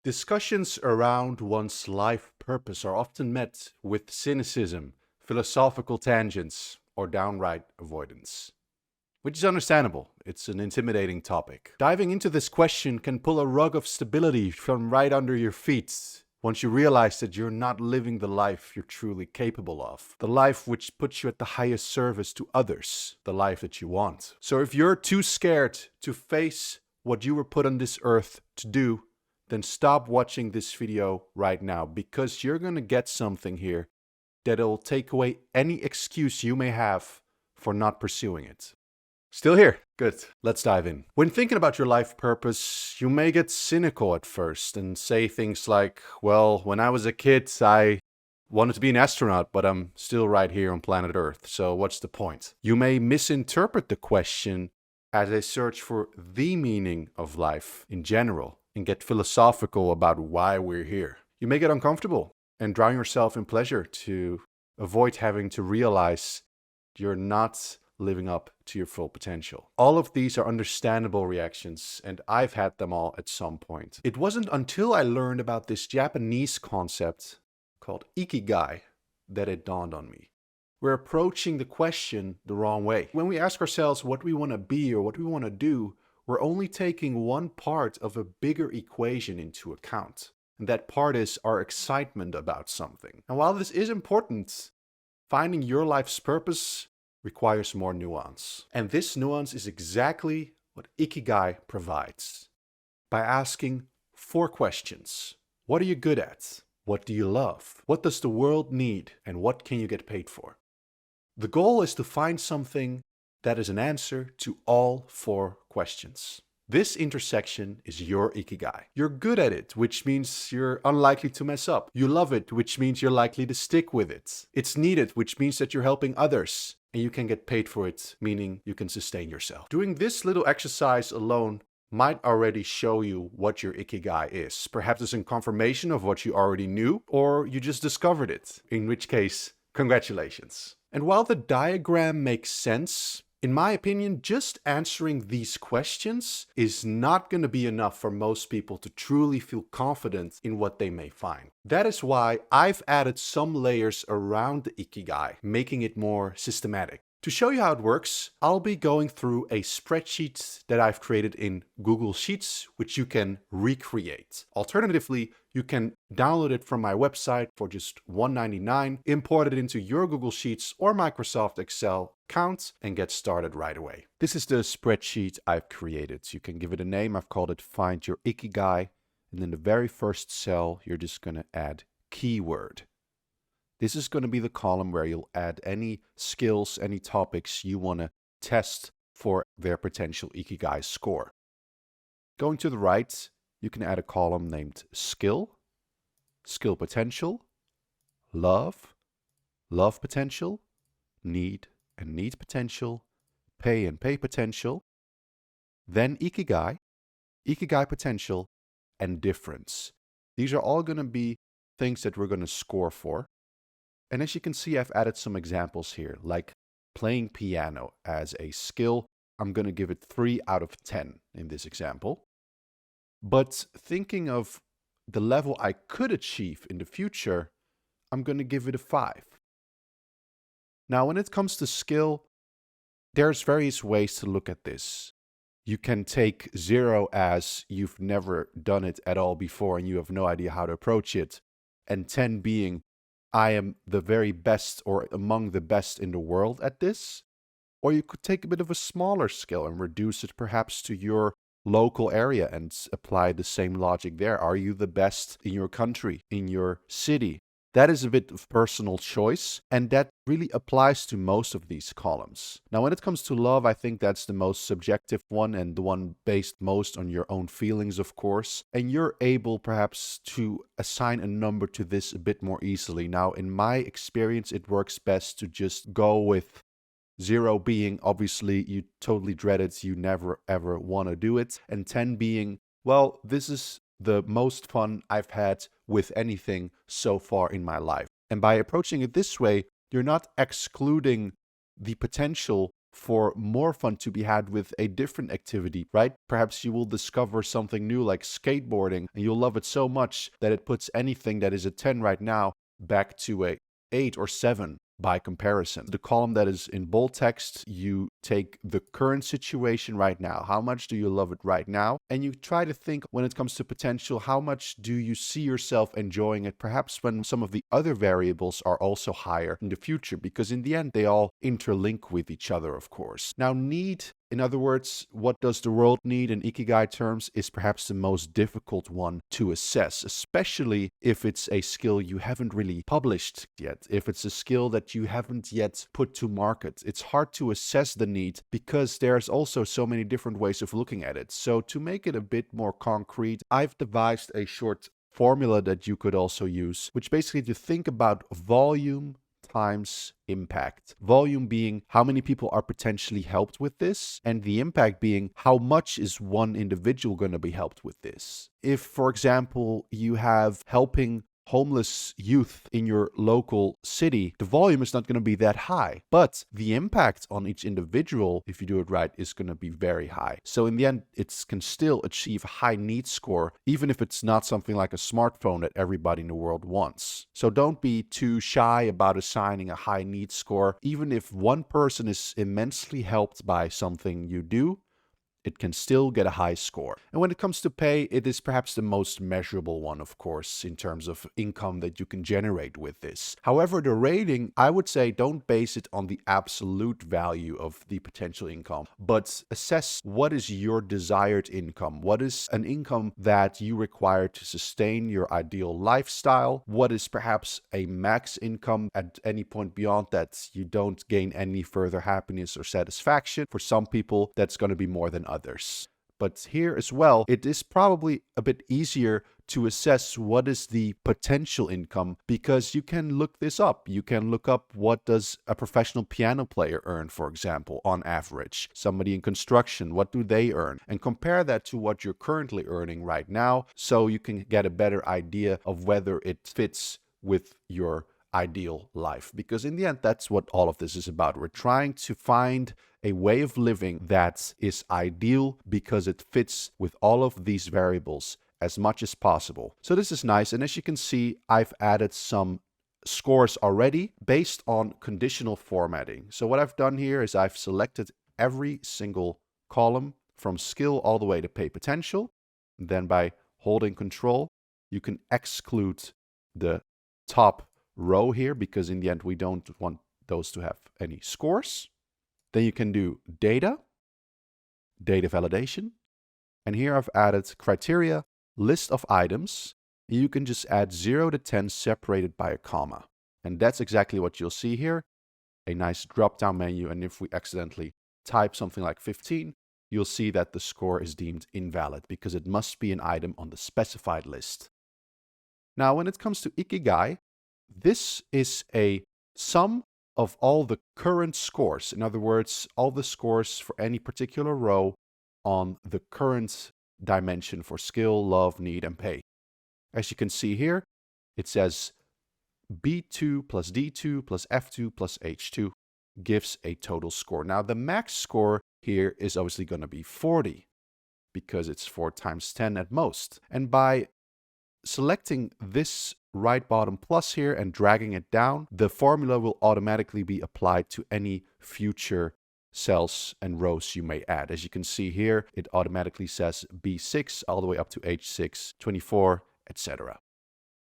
Discussions around one's life purpose are often met with cynicism, philosophical tangents, or downright avoidance. Which is understandable. It's an intimidating topic. Diving into this question can pull a rug of stability from right under your feet once you realize that you're not living the life you're truly capable of. The life which puts you at the highest service to others. The life that you want. So if you're too scared to face what you were put on this earth to do, then stop watching this video right now, because you're going to get something here that'll take away any excuse you may have for not pursuing it. Still here? Good. Let's dive in. When thinking about your life purpose, you may get cynical at first and say things like, well, when I was a kid, I wanted to be an astronaut, but I'm still right here on planet Earth, so what's the point? You may misinterpret the question as a search for the meaning of life in general and get philosophical about why we're here. You may get uncomfortable and drown yourself in pleasure to avoid having to realize you're not living up to your full potential. All of these are understandable reactions, and I've had them all at some point. It wasn't until I learned about this Japanese concept called Ikigai that it dawned on me. We're approaching the question the wrong way. When we ask ourselves what we want to be or what we want to do, we're only taking one part of a bigger equation into account. And that part is our excitement about something. And while this is important, finding your life's purpose requires more nuance. And this nuance is exactly what Ikigai provides. By asking 4 questions. What are you good at? What do you love? What does the world need? And what can you get paid for? The goal is to find something that is an answer to all 4 questions. This intersection is your Ikigai. You're good at it, which means you're unlikely to mess up. You love it, which means you're likely to stick with it. It's needed, which means that you're helping others. And you can get paid for it, meaning you can sustain yourself. Doing this little exercise alone might already show you what your Ikigai is. Perhaps it's in confirmation of what you already knew, or you just discovered it, in which case, congratulations. And while the diagram makes sense, in my opinion, just answering these questions is not going to be enough for most people to truly feel confident in what they may find. That is why I've added some layers around the Ikigai, making it more systematic. To show you how it works, I'll be going through a spreadsheet that I've created in Google Sheets, which you can recreate. Alternatively, you can download it from my website for just $1.99, import it into your Google Sheets or Microsoft Excel account, and get started right away. This is the spreadsheet I've created. You can give it a name. I've called it Find Your Ikigai. And in the very first cell, you're just going to add keyword. This is going to be the column where you'll add any skills, any topics you want to test for their potential Ikigai score. Going to the right, you can add a column named skill, skill potential, love, love potential, need and need potential, pay and pay potential, then Ikigai, Ikigai potential, and difference. These are all going to be things that we're going to score for. And as you can see, I've added some examples here, like playing piano as a skill. I'm going to give it 3 out of 10 in this example. But thinking of the level I could achieve in the future, I'm going to give it a 5. Now, when it comes to skill, there's various ways to look at this. You can take 0 as you've never done it at all before and you have no idea how to approach it, and 10 being I am the very best or among the best in the world at this. Or you could take a bit of a smaller skill and reduce it perhaps to your local area and apply the same logic there. Are you the best in your country, in your city? That is a bit of personal choice, and that really applies to most of these columns. Now, when it comes to love, I think that's the most subjective one and the one based most on your own feelings, of course. And you're able perhaps to assign a number to this a bit more easily. Now, in my experience, it works best to just go with 0 being, obviously, you totally dread it, you never ever want to do it. And 10 being, well, this is the most fun I've had with anything so far in my life. And by approaching it this way, you're not excluding the potential for more fun to be had with a different activity, right? Perhaps you will discover something new like skateboarding and you'll love it so much that it puts anything that is a 10 right now back to a 8 or 7 by comparison. The column that is in bold text, you take the current situation right now. How much do you love it right now? And you try to think, when it comes to potential, how much do you see yourself enjoying it, perhaps when some of the other variables are also higher in the future, because in the end, they all interlink with each other, of course. Now, need, in other words, what does the world need in Ikigai terms, is perhaps the most difficult one to assess, especially if it's a skill you haven't really published yet, if it's a skill that you haven't yet put to market. It's hard to assess the need because there's also so many different ways of looking at it. So to make it a bit more concrete, I've devised a short formula that you could also use, which basically to think about volume times impact. Volume being how many people are potentially helped with this, and the impact being how much is one individual going to be helped with this. If, for example, you have helping homeless youth in your local city, the volume is not going to be that high, but the impact on each individual, if you do it right, is going to be very high. So in the end, it can still achieve a high need score, even if it's not something like a smartphone that everybody in the world wants. So don't be too shy about assigning a high need score. Even if one person is immensely helped by something you do, it can still get a high score. And when it comes to pay, it is perhaps the most measurable one, of course, in terms of income that you can generate with this. However, the rating, I would say, don't base it on the absolute value of the potential income, but assess what is your desired income. What is an income that you require to sustain your ideal lifestyle? What is perhaps a max income at any point beyond that you don't gain any further happiness or satisfaction? For some people, that's going to be more than others. But here as well, it is probably a bit easier to assess what is the potential income, because you can look this up. You can look up what does a professional piano player earn, for example, on average. Somebody in construction, what do they earn? And compare that to what you're currently earning right now, so you can get a better idea of whether it fits with your ideal life. Because in the end, that's what all of this is about. We're trying to find a way of living that is ideal because it fits with all of these variables as much as possible. So this is nice. And as you can see, I've added some scores already based on conditional formatting. So what I've done here is I've selected every single column from skill all the way to pay potential. And then by holding control, you can exclude the top row here, because in the end we don't want those to have any scores. Then you can do data validation, and here I've added criteria, list of items. You can just add 0 to 10 separated by a comma, and that's exactly what you'll see here, a nice drop down menu. And if we accidentally type something like 15, you'll see that the score is deemed invalid because it must be an item on the specified list. Now when it comes to Ikigai, this is a sum of all the current scores. In other words, all the scores for any particular row on the current dimension for skill, love, need, and pay. As you can see here, it says B2 plus D2 plus F2 plus H2 gives a total score. Now the max score here is obviously going to be 40 because it's 4 times 10 at most. And by selecting this right bottom plus here and dragging it down, the formula will automatically be applied to any future cells and rows you may add. As you can see here, it automatically says B6 all the way up to H6, 24, etc.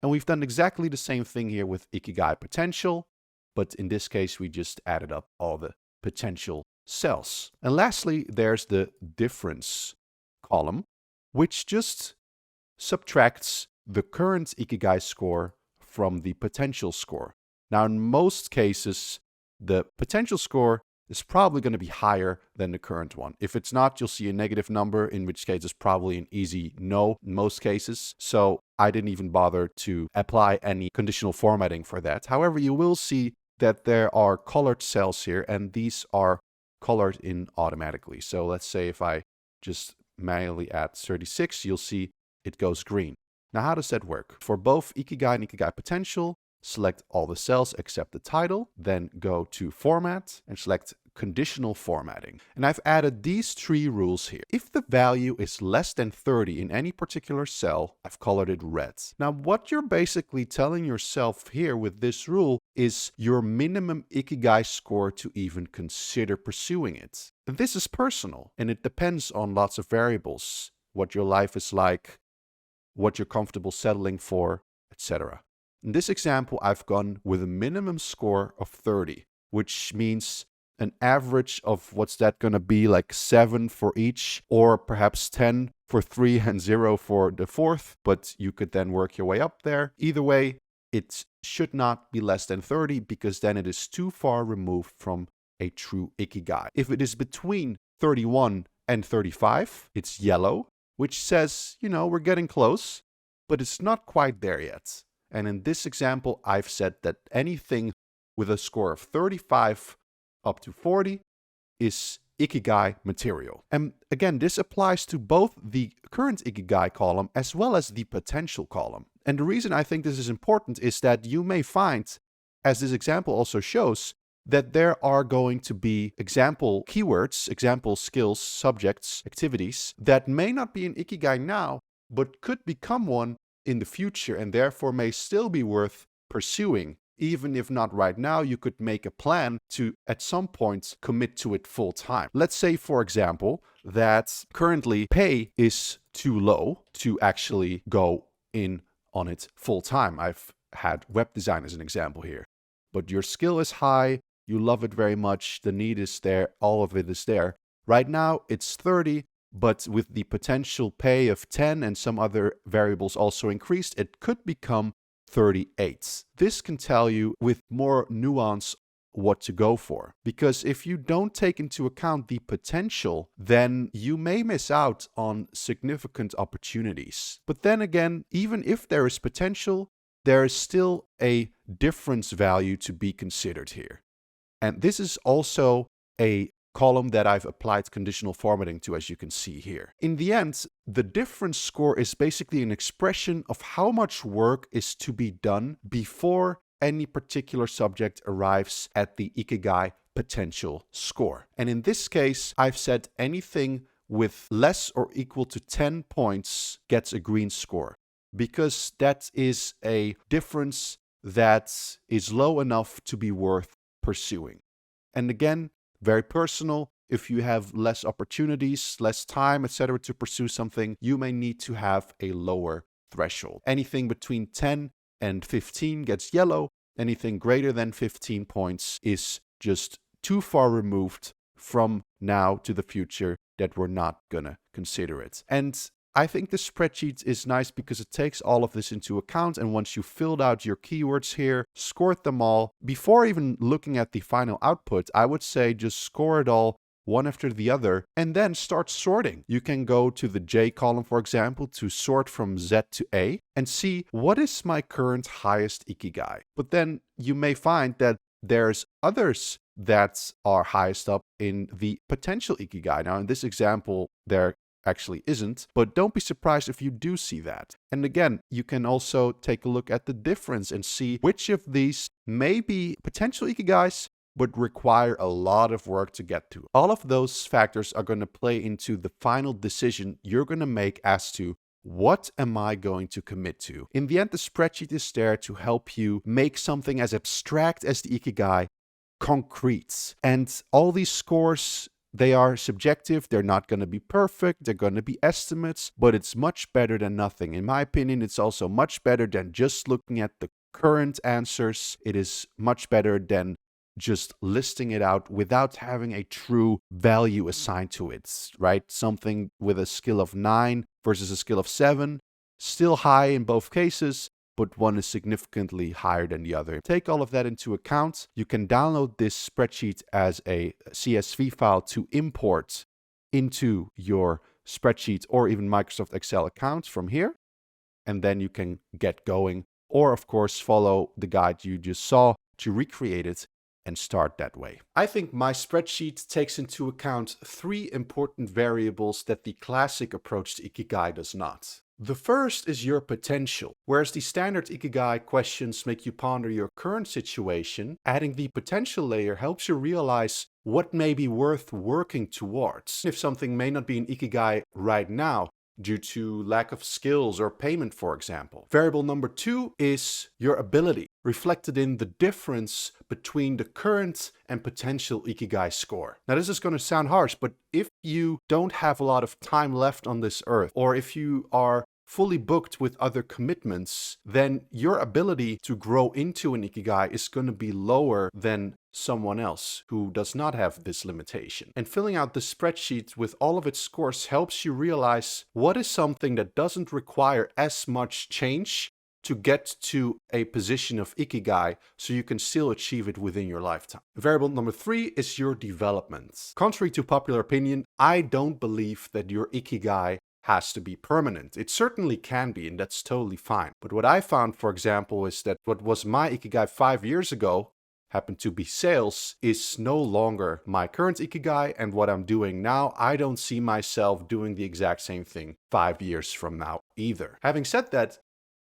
And we've done exactly the same thing here with Ikigai potential, but in this case, we just added up all the potential cells. And lastly, there's the difference column, which just subtracts the current Ikigai score from the potential score. Now, in most cases, the potential score is probably going to be higher than the current one. If it's not, you'll see a negative number, in which case it's probably an easy no in most cases. So I didn't even bother to apply any conditional formatting for that. However, you will see that there are colored cells here, and these are colored in automatically. So let's say if I just manually add 36, you'll see it goes green. Now, how does that work? For both Ikigai and Ikigai potential, select all the cells except the title, then go to Format and select conditional formatting. And I've added these 3 rules here. If the value is less than 30 in any particular cell, I've colored it red. Now, what you're basically telling yourself here with this rule is your minimum Ikigai score to even consider pursuing it. This is personal, and it depends on lots of variables, what your life is like, what you're comfortable settling for, etc. In this example, I've gone with a minimum score of 30, which means an average of what's that going to be, like 7 for each, or perhaps 10 for 3 and 0 for the 4th, but you could then work your way up there. Either way, it should not be less than 30 because then it is too far removed from a true Ikigai. If it is between 31 and 35, it's yellow, which says, we're getting close, but it's not quite there yet. And in this example, I've said that anything with a score of 35 up to 40 is Ikigai material. And again, this applies to both the current Ikigai column as well as the potential column. And the reason I think this is important is that you may find, as this example also shows, that there are going to be example keywords, example skills, subjects, activities that may not be an Ikigai now, but could become one in the future and therefore may still be worth pursuing. Even if not right now, you could make a plan to at some point commit to it full time. Let's say, for example, that currently pay is too low to actually go in on it full time. I've had web design as an example here. But your skill is high, you love it very much, the need is there, all of it is there. Right now it's 30, but with the potential pay of 10 and some other variables also increased, it could become 38. This can tell you with more nuance what to go for. Because if you don't take into account the potential, then you may miss out on significant opportunities. But then again, even if there is potential, there is still a difference value to be considered here. And this is also a column that I've applied conditional formatting to, as you can see here. In the end, the difference score is basically an expression of how much work is to be done before any particular subject arrives at the Ikigai potential score. And in this case, I've said anything with less or equal to 10 points gets a green score, because that is a difference that is low enough to be worth pursuing. And again, very personal. If you have less opportunities, less time, etc., to pursue something, you may need to have a lower threshold. Anything between 10 and 15 gets yellow. Anything greater than 15 points is just too far removed from now to the future that we're not gonna consider it. And I think the spreadsheet is nice because it takes all of this into account, and once you filled out your keywords here, scored them all, before even looking at the final output, I would say just score it all one after the other and then start sorting. You can go to the J column, for example, to sort from Z to A and see what is my current highest Ikigai. But then you may find that there's others that are highest up in the potential Ikigai. Now, in this example, there actually isn't, but don't be surprised if you do see that. And again, you can also take a look at the difference and see which of these may be potential Ikigais, but require a lot of work to get to. All of those factors are going to play into the final decision you're going to make as to what am I going to commit to. In the end, the spreadsheet is there to help you make something as abstract as the Ikigai concrete. And all these scores, they are subjective, they're not going to be perfect, they're going to be estimates, but it's much better than nothing. In my opinion, it's also much better than just looking at the current answers. It is much better than just listing it out without having a true value assigned to it, right? Something with a skill of 9 versus a skill of 7, still high in both cases, but one is significantly higher than the other. Take all of that into account. You can download this spreadsheet as a CSV file to import into your spreadsheet or even Microsoft Excel account from here, and then you can get going. Or, of course, follow the guide you just saw to recreate it and start that way. I think my spreadsheet takes into account 3 important variables that the classic approach to Ikigai does not. The first is your potential. Whereas the standard Ikigai questions make you ponder your current situation, adding the potential layer helps you realize what may be worth working towards. If something may not be an Ikigai right now, due to lack of skills or payment, for example. Variable number 2 is your ability, reflected in the difference between the current and potential Ikigai score. Now, this is going to sound harsh, but if you don't have a lot of time left on this earth, or if you are fully booked with other commitments, then your ability to grow into an Ikigai is going to be lower than someone else who does not have this limitation. And filling out the spreadsheet with all of its scores helps you realize what is something that doesn't require as much change to get to a position of Ikigai so you can still achieve it within your lifetime. Variable number 3 is your development. Contrary to popular opinion, I don't believe that your Ikigai has to be permanent. It certainly can be, and that's totally fine. But what I found, for example, is that what was my Ikigai 5 years ago, happened to be sales, is no longer my current Ikigai, and what I'm doing now, I don't see myself doing the exact same thing 5 years from now either. Having said that,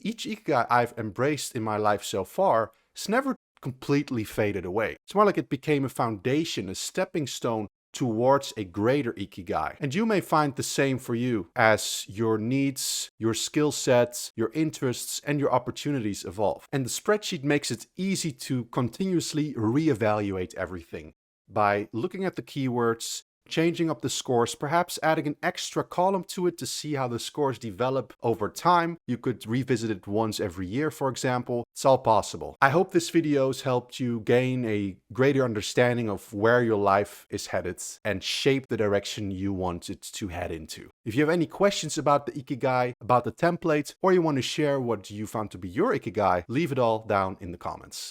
each Ikigai I've embraced in my life so far has never completely faded away. It's more like it became a foundation, a stepping stone towards a greater Ikigai. And you may find the same for you as your needs, your skill sets, your interests, and your opportunities evolve. And the spreadsheet makes it easy to continuously reevaluate everything by looking at the keywords, changing up the scores, perhaps adding an extra column to it to see how the scores develop over time. You could revisit it once every year, for example. It's all possible. I hope this video has helped you gain a greater understanding of where your life is headed and shape the direction you want it to head into. If you have any questions about the Ikigai, about the template, or you want to share what you found to be your Ikigai, leave it all down in the comments.